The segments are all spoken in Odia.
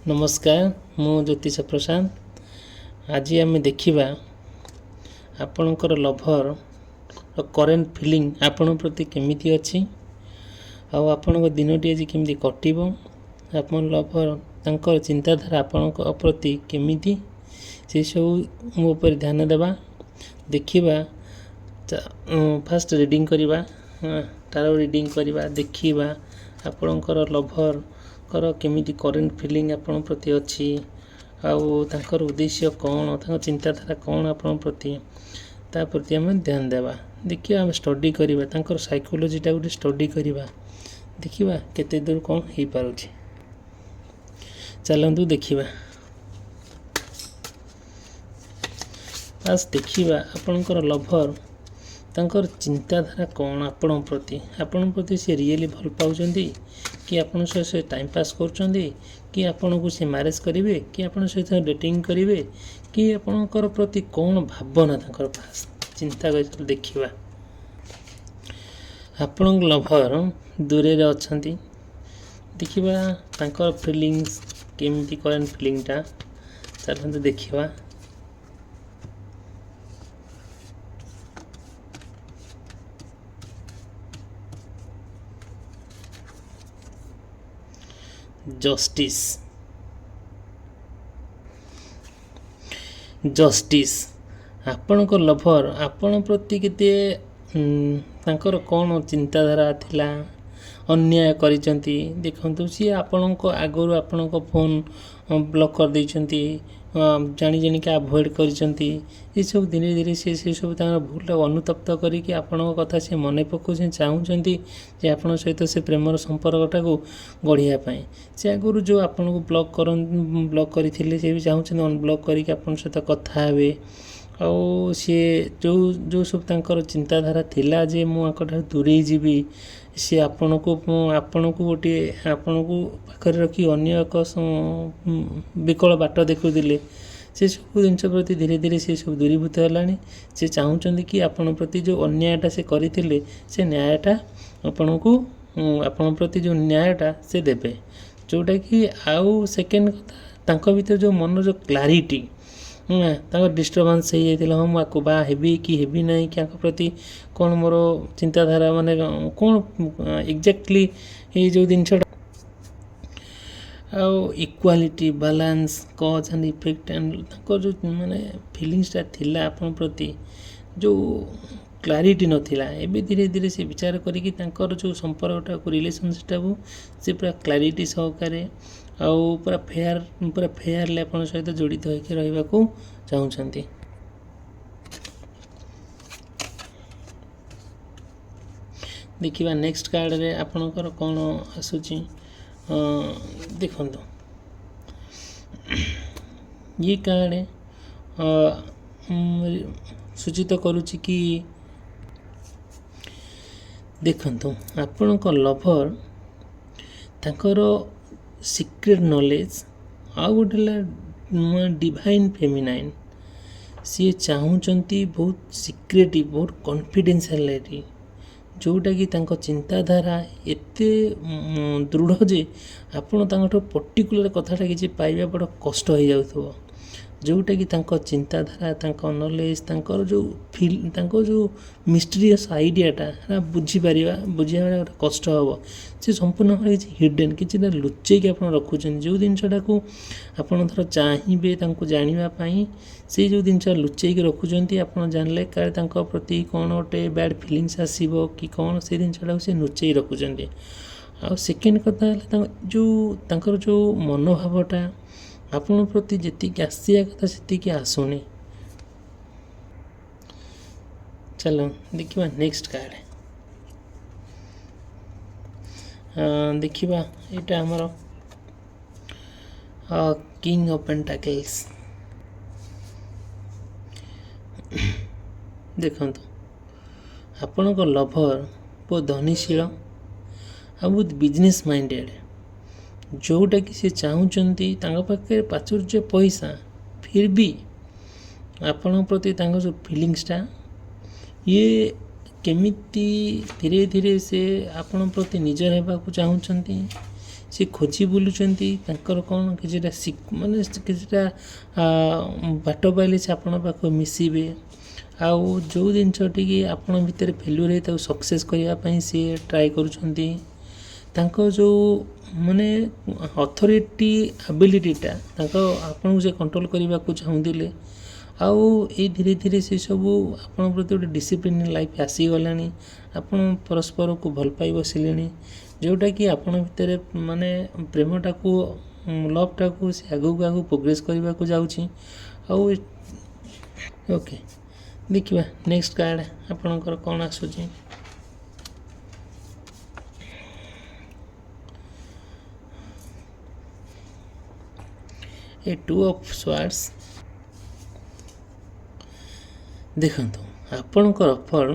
नमस्कार मु ज्योतिष प्रसाद। आज आम देखा आपणकर लभर करेन्ट फिलिंग आपण प्रति केमिति अछि आपण दिनटी आज केमिति कटिबो आपण लभर तांकर चिंताधारा आपण प्रति केमिति से सब मो पर ध्यान देबा देखिबा। फास्ट रीडिंग करिबा टारो रीडिंग करिबा देखिबा आपणकर लभर कर केमिति करेन्ट फिलिंग आपण प्रति अछि आउ तांकर उद्देश्य कौन तांकर चिंताधारा कौन आपण प्रति ता प्रति हम ध्यान देबा। देखिए हम स्टडी करिबा तांकर साइकोलॉजी टा गुटे स्टडी करिबा देखिबा केते दूर कौन हे पारुछि। चलंतु देखिबा आज देखिबा आपणकर लभर तांकर चिंताधारा कौन आपण प्रति से रियली भल पाउछंती कि आपण से टाइम पास करछंती कि आपण को से मैरिज करिवे कि आपण से डेटिंग करिवे कि आपणकर प्रति कौन भावना तांकर पास चिंता कर देखिबा। आपण लभर दूरे रे अछंती देखिबा तांकर फीलिंग्स केमिति करेन्ट फीलिंग टा चलंतु देखिबा। जस्टिस आपणक लभर आपण प्रति केते तांकर कौन चिंताधारा थिला अन्याय करिसंती देखंतु सी आपणक आगरु आपणक फोन ब्लॉक कर दैछंती जानी जानी के अवॉइड करिसंती ये सब धीरे धीरे से सब तांकर भूल अनुतप्त करी कि आपणक कथा से मने पको से चाहउचंती जे आपण सहित से प्रेमर संपर्कटा को गढ़िया पाए से आगरु जो आपण को ब्लॉक करथिले से भी चाहउचंती अनब्लॉक करी कि आपण सहित कथा हेबे आउ सी जो सब तांकर चिंताधारा थिला जे मु आकठा दूरे जीवी सी आपण को गोटे आपण को पाखरे रखी अन्य एक विकल बाट देखुले से सब जिन प्रति धीरे धीरे से सब दूरीभूत है से चाहूँगी कि आपण प्रति जो अन्यायटा से करते से न्यायटा आपण प्रति जो न्यायटा से देवे जोटा कि आउ सेकेंड कथा भीतर जो मन जो क्लारिटी डिस्टर्बान्स हो जाता हाँ मुझे बा हेबी कि हेबी ना कि प्रति कौन मोर चिंताधारा माने कौन एक्जाक्टली ये जो जिनसा equality balance cause and effect and जो माने फीलिंग्सटा थिला आपण प्रति जो क्लारिटी नथिला एबे धीरे धीरे से विचार करिकि तांकर जो संपर्कटा को रिलेशनशिपटा को से पूरा क्लारिटी सहकारे आउ पूरा फेयरली आपण सहित जड़ित होकर रहिबा को चाहउछंती। देखिबा नेक्स्ट कार्ड रे आपणकर कौन आसुची देखंतु ये कार्ड सूचित करुची कि देखंतु आपणकर लभर तांकर सीक्रेट नॉलेज आउ गोटे डिवाइन फेमिनाइन सी चाहूँगी बहुत सीक्रेटिव बहुत कॉन्फिडेंशियलिटी जोटा कि तांको चिंताधारा एते दृढ़ जे आपण तांको पर्टिकुलर कथाटा किसी पाइबा बड़ कष्ट हो जाउथबो जोटा कि तांको चिंताधारा तांको नॉलेज तांको जो फील तांको जो मिस्टीरियस आइडियाटा बुझीपारा गोटे कष्ट हम से संपूर्ण भाव किसी हिडन किसी लुचेक आप रखुच्च जो जिनसा को आपड़ धर चाहिए जानापी से जो जिन लुचेक रखुच्च आप जानले काले प्रति कौन गोटे बैड फिलिंग्स आसो कि कौन से जिनसा से लुचेक रखुच्च। आ सेकेंड कथा जो मनोभावटा आपण प्रति जी आसिया कथा से आसुनी। चलो देखिबा नेक्स्ट कार्ड देखिबा एटा हमर किंग ऑफ पेंटाकल्स देखंतु आपणक लभर बहुत धनीशील आ बहुत बिजनेस माइंडेड जोटा कि से चाहूँगी पाखे प्राचुर्य पैसा फिर भी आपण प्रति जो फीलिंग्सटा ये केमिति धीरे धीरे से आपण प्रति निजर होगा चाहूँगी ସେ ଖୋଜି ବୁଲୁଛନ୍ତି ତାଙ୍କର କ'ଣ କିଛିଟା ମାନେ କିଛିଟା ବାଟ ପାଇଲେ ସେ ଆପଣଙ୍କ ପାଖକୁ ମିଶିବେ। ଆଉ ଯେଉଁ ଜିନିଷଟିକି ଆପଣଙ୍କ ଭିତରେ ଫେଲ୍ୟୁର ହେଇ ତାକୁ ସକ୍ସେସ୍ କରିବା ପାଇଁ ସିଏ ଟ୍ରାଏ କରୁଛନ୍ତି। ତାଙ୍କ ଯେଉଁ ମାନେ ଅଥରିଟି ଆବିଲିଟିଟା ତାଙ୍କ ଆପଣଙ୍କୁ ସେ କଣ୍ଟ୍ରୋଲ୍ କରିବାକୁ ଚାହୁଁଥିଲେ। ଆଉ ଏଇ ଧୀରେ ଧୀରେ ସେସବୁ ଆପଣଙ୍କ ପ୍ରତି ଗୋଟେ ଡିସିପ୍ଲିନ୍ ଲାଇଫ୍ ଆସିଗଲାଣି। ଆପଣ ପରସ୍ପରକୁ ଭଲ ପାଇ ବସିଲେଣି, ଯେଉଁଟାକି ଆପଣଙ୍କ ଭିତରେ ମାନେ ପ୍ରେମଟାକୁ ଲଭ୍ଟାକୁ ସେ ଆଗକୁ ଆଗକୁ ପ୍ରୋଗ୍ରେସ୍ କରିବାକୁ ଯାଉଛି। ଆଉ ଓକେ, ଦେଖିବା ନେକ୍ସଟ କାର୍ଡ଼ ଆପଣଙ୍କର କ'ଣ ଆସୁଛି। ଏ 2 ଅଫ୍ ସ୍ୱାର୍ଡସ୍। ଦେଖନ୍ତୁ ଆପଣଙ୍କର ଅଫର୍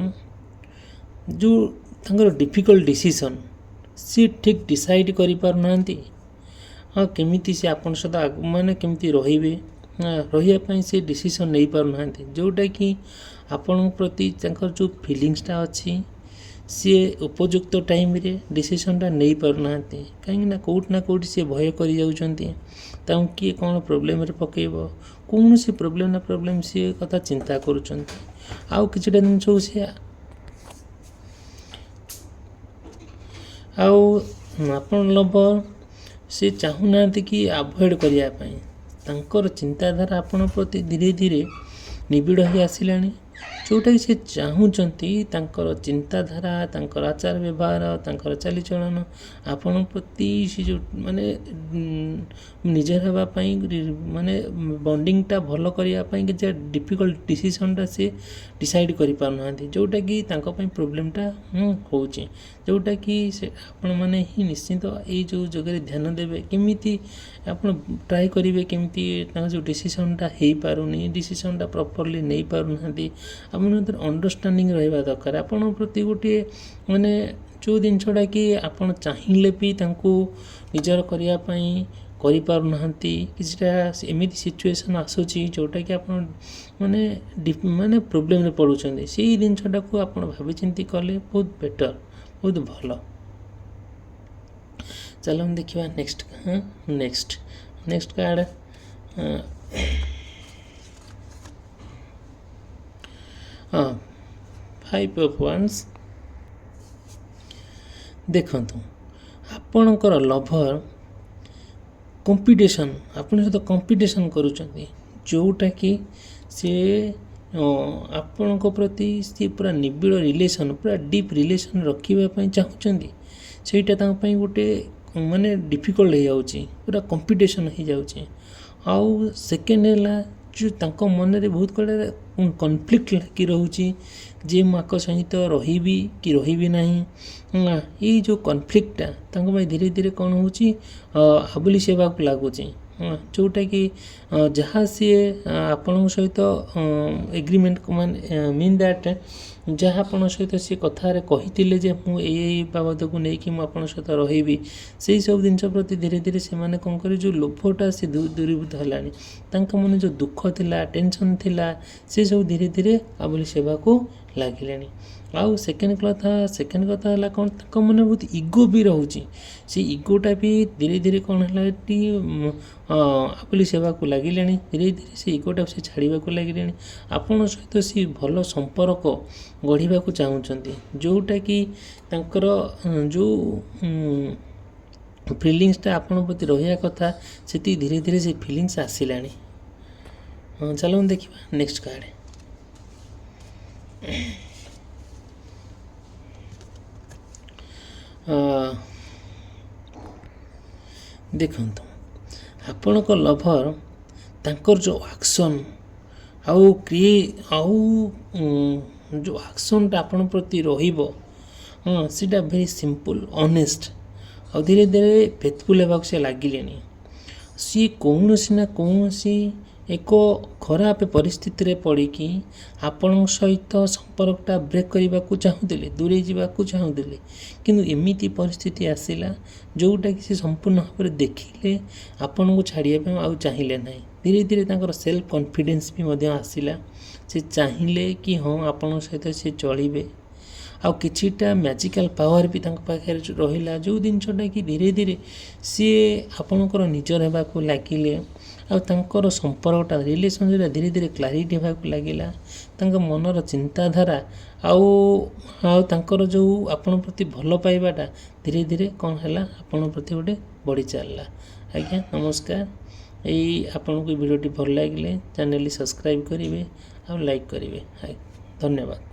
ଯେଉଁ ତାଙ୍କର ଡିଫିକଲ୍ଟ ଡିସିସନ୍ ସିଏ ଠିକ୍ ଡିସାଇଡ଼୍ କରିପାରୁନାହାନ୍ତି। ହଁ କେମିତି ସେ ଆପଣଙ୍କ ସହିତ ମାନେ କେମିତି ରହିବେ, ରହିବା ପାଇଁ ସେ ଡିସିସନ୍ ନେଇପାରୁନାହାନ୍ତି। ଯେଉଁଟାକି ଆପଣଙ୍କ ପ୍ରତି ତାଙ୍କର ଯେଉଁ ଫିଲିଙ୍ଗସଟା ଅଛି ସିଏ ଉପଯୁକ୍ତ ଟାଇମ୍ରେ ଡିସିସନ୍ଟା ନେଇପାରୁନାହାନ୍ତି। କାହିଁକିନା କେଉଁଠି ନା କେଉଁଠି ସିଏ ଭୟ କରିଯାଉଛନ୍ତି ତାଙ୍କୁ କିଏ କ'ଣ ପ୍ରୋବ୍ଲେମ୍ରେ ପକାଇବ, କୌଣସି ପ୍ରୋବ୍ଲେମ୍ ସିଏ କଥା ଚିନ୍ତା କରୁଛନ୍ତି। ଆଉ କିଛିଟା ଜିନିଷକୁ ସିଏ ଆଉ ଆପଣ ଲଭର୍ ସେ ଚାହୁଁନାହାନ୍ତି କି ଆଭଏଡ଼୍ କରିବା ପାଇଁ। ତାଙ୍କର ଚିନ୍ତାଧାରା ଆପଣଙ୍କ ପ୍ରତି ଧୀରେ ଧୀରେ ନିବିଡ଼ ହୋଇ ଆସିଲାଣି। ଯେଉଁଟାକି ସେ ଚାହୁଁଛନ୍ତି ତାଙ୍କର ଚିନ୍ତାଧାରା, ତାଙ୍କର ଆଚାର ବ୍ୟବହାର, ତାଙ୍କର ଚାଲିଚଳନ ଆପଣଙ୍କ ପ୍ରତି ସେ ଯେଉଁ ମାନେ ନିଜର ହେବା ପାଇଁ ମାନେ ବଣ୍ଡିଙ୍ଗଟା ଭଲ କରିବା ପାଇଁ କିଛି ଡିଫିକଲ୍ଟ ଡିସିସନ୍ଟା ସେ ଡିସାଇଡ଼୍ କରିପାରୁନାହାନ୍ତି। ଯେଉଁଟାକି ତାଙ୍କ ପାଇଁ ପ୍ରୋବ୍ଲେମ୍ଟା ହେଉଛି। ଯେଉଁଟାକି ସେ ଆପଣମାନେ ହିଁ ନିଶ୍ଚିନ୍ତ ଏଇ ଯେଉଁ ଜାଗାରେ ଧ୍ୟାନ ଦେବେ, କେମିତି ଆପଣ ଟ୍ରାଏ କରିବେ କେମିତି ତାଙ୍କ ଯେଉଁ ଡିସିସନ୍ଟା ହେଇପାରୁନି, ଡିସିସନ୍ଟା ପ୍ରପର୍ଲି ନେଇପାରୁନାହାନ୍ତି। ଆପଣଙ୍କ ଭିତରେ ଅଣ୍ଡରଷ୍ଟାଣ୍ଡିଂ ରହିବା ଦରକାର। ଆପଣଙ୍କ ପ୍ରତି ଗୋଟିଏ ମାନେ ଯେଉଁ ଜିନିଷଟା କି ଆପଣ ଚାହିଁଲେ ବି ତାଙ୍କୁ ନିଜର କରିବା ପାଇଁ କରିପାରୁନାହାନ୍ତି। କିଛିଟା ଏମିତି ସିଚୁଏସନ୍ ଆସୁଛି ଯେଉଁଟାକି ଆପଣ ମାନେ ପ୍ରୋବ୍ଲେମ୍ରେ ପଡ଼ୁଛନ୍ତି। ସେଇ ଜିନିଷଟାକୁ ଆପଣ ଭାବିଚିନ୍ତି କଲେ ବହୁତ ବେଟର୍, ବହୁତ ଭଲ। ଚାଲନ୍ତୁ ଦେଖିବା ନେକ୍ସଟ କାର୍ଡ଼। 5 of once. ଦେଖନ୍ତୁ ଆପଣଙ୍କର ଲଭର୍ କମ୍ପିଟିସନ୍ ଆପଣଙ୍କ ସହିତ କମ୍ପିଟିସନ୍ କରୁଛନ୍ତି। ଯେଉଁଟାକି ସିଏ ଆପଣଙ୍କ ପ୍ରତି ସିଏ ପୁରା ନିବିଡ଼ ରିଲେସନ୍, ପୁରା ଡିପ୍ ରିଲେସନ୍ ରଖିବା ପାଇଁ ଚାହୁଁଛନ୍ତି। ସେଇଟା ତାଙ୍କ ପାଇଁ ଗୋଟେ ମାନେ ଡିଫିକଲ୍ଟ ହେଇଯାଉଛି, ପୁରା କମ୍ପିଟିସନ୍ ହେଇଯାଉଛି। ଆଉ ସେକେଣ୍ଡ ହେଲା ଯେଉଁ ତାଙ୍କ ମନରେ ବହୁତ ଗୁଡ଼ାଏ କନଫ୍ଲିକ୍ଟ ଲାଗି ରହୁଛି ଯେ ମୁଁ ଆଙ୍କ ସହିତ ରହିବି କି ରହିବି ନାହିଁ। ଏଇ ଯେଉଁ କନଫ୍ଲିକ୍ଟଟା ତାଙ୍କ ପାଇଁ ଧୀରେ ଧୀରେ କ'ଣ ହେଉଛି ଆବୁଲିସ୍ ହେବାକୁ ଲାଗୁଛି। ଯେଉଁଟାକି ଯାହା ସିଏ ଆପଣଙ୍କ ସହିତ ଏଗ୍ରିମେଣ୍ଟ ମାନେ ମିନ୍ ଦ୍ୟାଟ୍ ଯାହା ଆପଣଙ୍କ ସହିତ ସିଏ କଥାରେ କହିଥିଲେ ଯେ ମୁଁ ଏଇ ବାବଦକୁ ନେଇକି ମୁଁ ଆପଣଙ୍କ ସହିତ ରହିବି, ସେଇ ସବୁ ଜିନିଷ ପ୍ରତି ଧୀରେ ଧୀରେ ସେମାନେ କ'ଣ କରିବେ, ଯେଉଁ ଲୋଭଟା ସେ ଦୂରୀଭୂତ ହେଲାଣି। ତାଙ୍କ ମନେ ଯେଉଁ ଦୁଃଖ ଥିଲା, ଟେନସନ୍ ଥିଲା, ସେସବୁ ଧୀରେ ଧୀରେ ଆବୁଲିସ୍ ହେବାକୁ ଲାଗିଲେଣି। ଆଉ ସେକେଣ୍ଡ କଥା ହେଲା କ'ଣ, ତାଙ୍କ ମନେ ବହୁତ ଇଗୋ ବି ରହୁଛି। ସେ ଇଗୋଟା ବି ଧୀରେ ଧୀରେ କ'ଣ ହେଲା ଏଠି ଆବୁଲିସ୍ ହେବାକୁ ଲାଗିଲେଣି। ଧୀରେ ଧୀରେ ସେ ଇଗୋଟାକୁ ସେ ଛାଡ଼ିବାକୁ ଲାଗିଲେଣି। ଆପଣଙ୍କ ସହିତ ସେ ଭଲ ସମ୍ପର୍କ ଗଢ଼ିବାକୁ ଚାହୁଁଛନ୍ତି। ଯେଉଁଟାକି ତାଙ୍କର ଯେଉଁ ଫିଲିଙ୍ଗସଟା ଆପଣଙ୍କ ପ୍ରତି ରହିବା କଥା, ସେତିକି ଧୀରେ ଧୀରେ ସେ ଫିଲିଙ୍ଗସ ଆସିଲାଣି। ଚାଲନ୍ତୁ ଦେଖିବା ନେକ୍ସଟ କାର୍ଡ଼। ଦେଖନ୍ତୁ ଆପଣଙ୍କ ଲଭର୍ ତାଙ୍କର ଯେଉଁ ଆକ୍ସନ୍ ଆଉ ଯେଉଁ ଆକ୍ସନ୍ଟା ଆପଣଙ୍କ ପ୍ରତି ରହିବ, ସେଇଟା ଭେରି ସିମ୍ପଲ୍, ଅନେଷ୍ଟ ଆଉ ଧୀରେ ଧୀରେ ଫେଥଫୁଲ୍ ହେବାକୁ ସେ ଲାଗିଲେଣି। ସିଏ କୌଣସି ନା କୌଣସି ଏକ ଖରାପ ପରିସ୍ଥିତିରେ ପଡ଼ିକି ଆପଣଙ୍କ ସହିତ ସମ୍ପର୍କଟା ବ୍ରେକ୍ କରିବାକୁ ଚାହୁଁଥିଲେ, ଦୂରେଇ ଯିବାକୁ ଚାହୁଁଥିଲେ। କିନ୍ତୁ ଏମିତି ପରିସ୍ଥିତି ଆସିଲା ଯେଉଁଟାକି ସେ ସମ୍ପୂର୍ଣ୍ଣ ଭାବରେ ଦେଖିଲେ ଆପଣଙ୍କୁ ଛାଡ଼ିବା ପାଇଁ ଆଉ ଚାହିଁଲେ ନାହିଁ। ଧୀରେ ଧୀରେ ତାଙ୍କର ସେଲ୍ଫ କନଫିଡେନ୍ସ ବି ମଧ୍ୟ ଆସିଲା। ସେ ଚାହିଁଲେ କି ହଁ ଆପଣଙ୍କ ସହିତ ସେ ଚଳିବେ। ଆଉ କିଛିଟା ମ୍ୟାଜିକାଲ୍ ପାୱାର ବି ତାଙ୍କ ପାଖରେ ରହିଲା, ଯେଉଁ ଜିନିଷଟା କି ଧୀରେ ଧୀରେ ସିଏ ଆପଣଙ୍କର ନିଜର ହେବାକୁ ଲାଗିଲେ। ଆଉ ତାଙ୍କର ସମ୍ପର୍କଟା ରିଲେସନ୍ସିପ୍ଟା ଧୀରେ ଧୀରେ କ୍ଲାରିଟି ହେବାକୁ ଲାଗିଲା। ତାଙ୍କ ମନର ଚିନ୍ତାଧାରା ଆଉ ତାଙ୍କର ଯେଉଁ ଆପଣ ପ୍ରତି ଭଲ ପାଇବାଟା ଧୀରେ ଧୀରେ କ'ଣ ହେଲା, ଆପଣଙ୍କ ପ୍ରତି ଗୋଟେ ବଢ଼ି ଚାଲିଲା। ଆଜ୍ଞା ନମସ୍କାର। ଏଇ ଆପଣଙ୍କୁ ଭିଡ଼ିଓଟି ଭଲ ଲାଗିଲେ ଚ୍ୟାନେଲଟି ସବସ୍କ୍ରାଇବ୍ କରିବେ ଆଉ ଲାଇକ୍ କରିବେ। ଧନ୍ୟବାଦ।